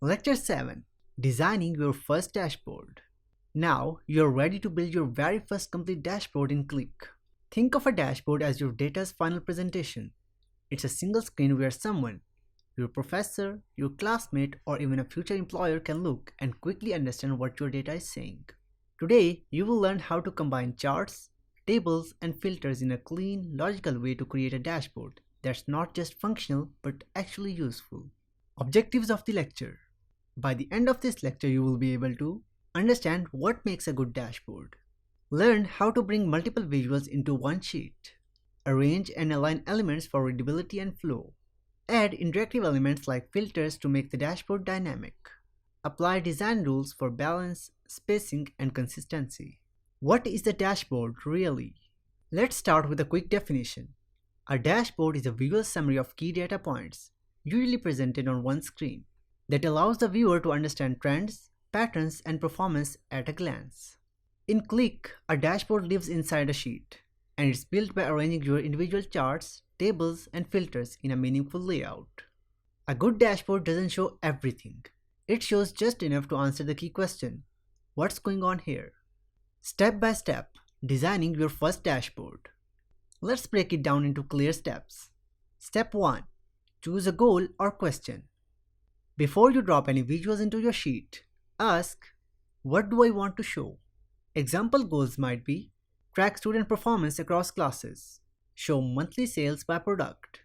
Lecture 7. Designing your first dashboard. Now you're ready to build your very first complete dashboard in Qlik. Think of a dashboard as your data's final presentation. It's a single screen where someone, your professor, your classmate, or even a future employer can look and quickly understand what your data is saying. Today, you will learn how to combine charts, tables, and filters in a clean, logical way to create a dashboard that's not just functional but actually useful. Objectives of the lecture. By the end of this lecture, you will be able to understand what makes a good dashboard, learn how to bring multiple visuals into one sheet, arrange and align elements for readability and flow, add interactive elements like filters to make the dashboard dynamic, apply design rules for balance, spacing, and consistency. What is the dashboard really? Let's start with a quick definition. A dashboard is a visual summary of key data points, usually presented on one screen, that allows the viewer to understand trends, patterns, and performance at a glance. In Qlik, a dashboard lives inside a sheet, and it's built by arranging your individual charts, tables, and filters in a meaningful layout. A good dashboard doesn't show everything. It shows just enough to answer the key question, what's going on here? Step by step, designing your first dashboard. Let's break it down into clear steps. Step 1. Choose a goal or question. Before you drop any visuals into your sheet, ask, what do I want to show? Example goals might be, track student performance across classes, show monthly sales by product,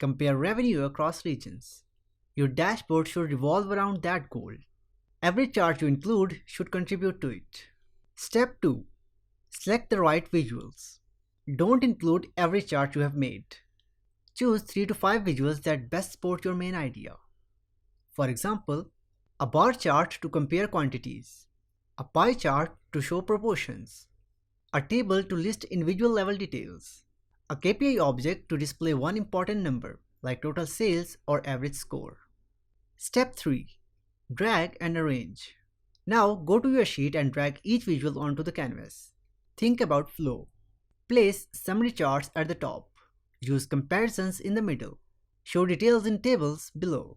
compare revenue across regions. Your dashboard should revolve around that goal. Every chart you include should contribute to it. Step 2. Select the right visuals. Don't include every chart you have made. Choose 3 to 5 visuals that best support your main idea. For example, a bar chart to compare quantities, a pie chart to show proportions, a table to list individual level details, a KPI object to display one important number like total sales or average score. Step 3. Drag and arrange. Now go to your sheet and drag each visual onto the canvas. Think about flow. Place summary charts at the top. Use comparisons in the middle. Show details in tables below.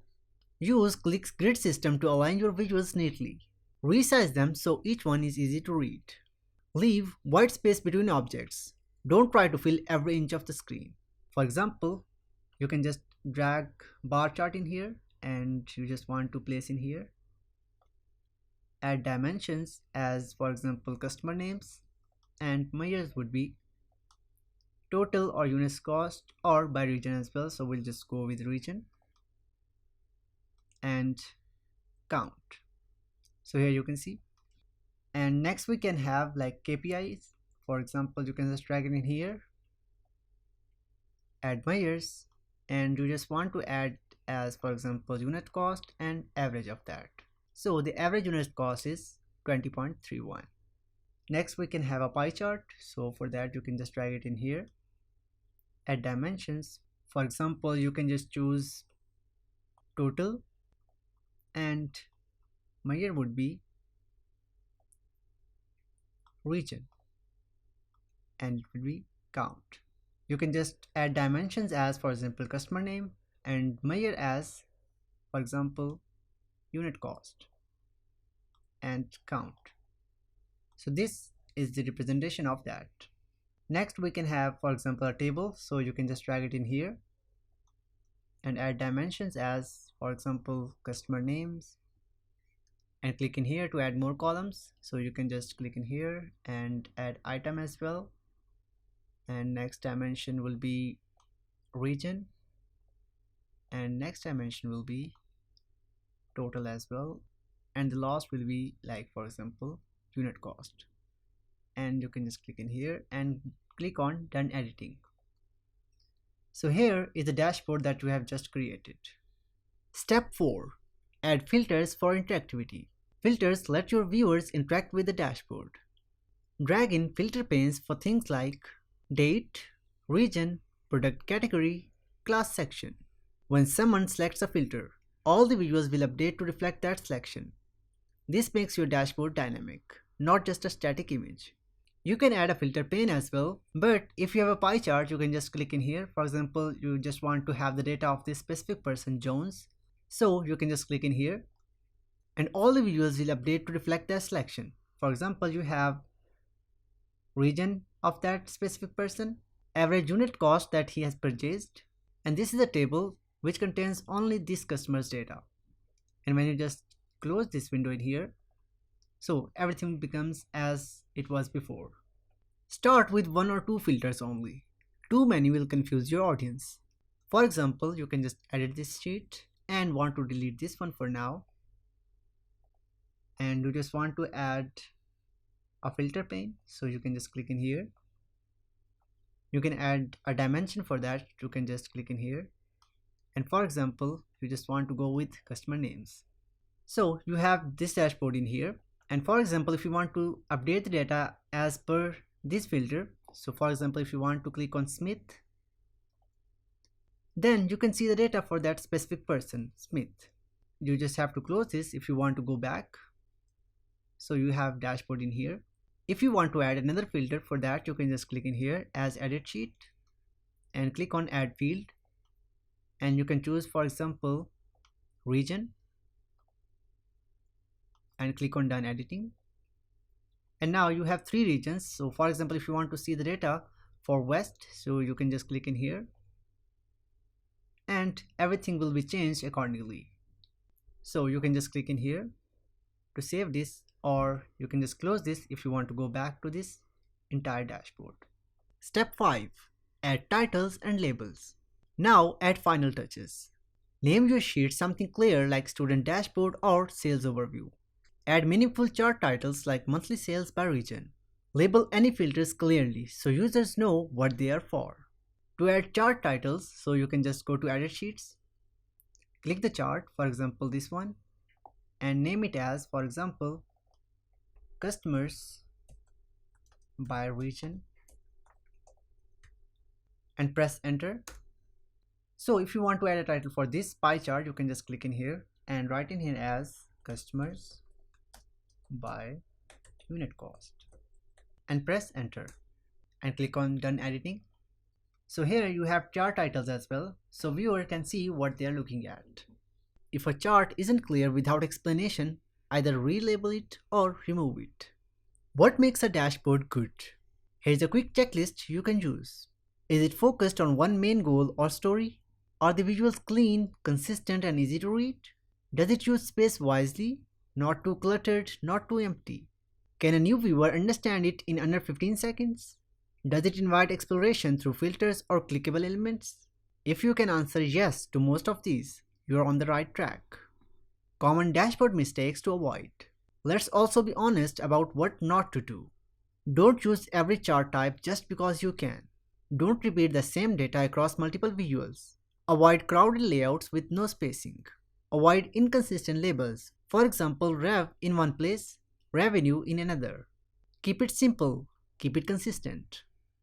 Use Qlik's grid system to align your visuals neatly. Resize them so each one is easy to read. Leave white space between objects. Don't try to fill every inch of the screen. For example, you can just drag bar chart in here and you just want to place in here. Add dimensions as, for example, customer names, and measures would be total or units cost or by region as well, so we'll just go with region, and count. So here you can see, and next we can have like KPIs. For example, you can just drag it in here, add measures, and you just want to add as, for example, unit cost and average of that. So the average unit cost is 20.31. Next we can have a pie chart. So for that you can just drag it in here, add dimensions. For example, you can just choose total, and measure would be region, and it would be count. You can just add dimensions as, for example, customer name, and measure as, for example, unit cost, and count. So this is the representation of that. Next we can have, for example, a table. So you can just drag it in here and add dimensions as, for example, customer names, and click in here to add more columns. So you can just click in here and add item as well, and next dimension will be region, and next dimension will be total as well, and the last will be like, for example, unit cost. And you can just click in here and click on done editing. So here is the dashboard that we have just created. Step 4. Add filters for interactivity. Filters let your viewers interact with the dashboard. Drag in filter panes for things like date, region, product category, class section. When someone selects a filter, all the visuals will update to reflect that selection. This makes your dashboard dynamic, not just a static image. You can add a filter pane as well, but if you have a pie chart, you can just click in here. For example, you just want to have the data of this specific person, Jones. So you can just click in here and all the visuals will update to reflect that selection. For example, you have region of that specific person, average unit cost that he has purchased, and this is a table which contains only this customer's data. And when you just close this window in here, so everything becomes as it was before. Start with one or two filters only. Too many will confuse your audience. For example, you can just edit this sheet and want to delete this one for now. And you just want to add a filter pane, so you can just click in here. You can add a dimension for that, you can just click in here. And for example, you just want to go with customer names. So you have this dashboard in here. And for example, if you want to update the data as per this filter, so for example, if you want to click on Smith, then you can see the data for that specific person, Smith. You just have to close this if you want to go back. So you have dashboard in here. If you want to add another filter, for that you can just click in here as edit sheet and click on add field, and you can choose, for example, region, and click on done editing. And now you have three regions. So for example, if you want to see the data for West, so you can just click in here and everything will be changed accordingly. So you can just click in here to save this, or you can just close this if you want to go back to this entire dashboard. Step 5. Add titles and labels. Now add final touches. Name your sheet something clear like student dashboard or sales overview. Add meaningful chart titles like monthly sales by region. Label any filters clearly so users know what they are for. To add chart titles, so you can just go to edit sheets, click the chart, for example this one, and name it as, for example, customers by region, and press enter. So if you want to add a title for this pie chart, you can just click in here and write in here as customers by unit cost and press enter and click on done editing. So here you have chart titles as well, so viewer can see what they are looking at. If a chart isn't clear without explanation, either relabel it or remove it. What makes a dashboard good? Here's a quick checklist you can use. Is it focused on one main goal or story? Are the visuals clean, consistent, and easy to read? Does it use space wisely? Not too cluttered, not too empty. Can a new viewer understand it in under 15 seconds? Does it invite exploration through filters or clickable elements? If you can answer yes to most of these, you are on the right track. Common dashboard mistakes to avoid. Let's also be honest about what not to do. Don't use every chart type just because you can. Don't repeat the same data across multiple visuals. Avoid crowded layouts with no spacing. Avoid inconsistent labels. For example, rev in one place, revenue in another. Keep it simple. Keep it consistent.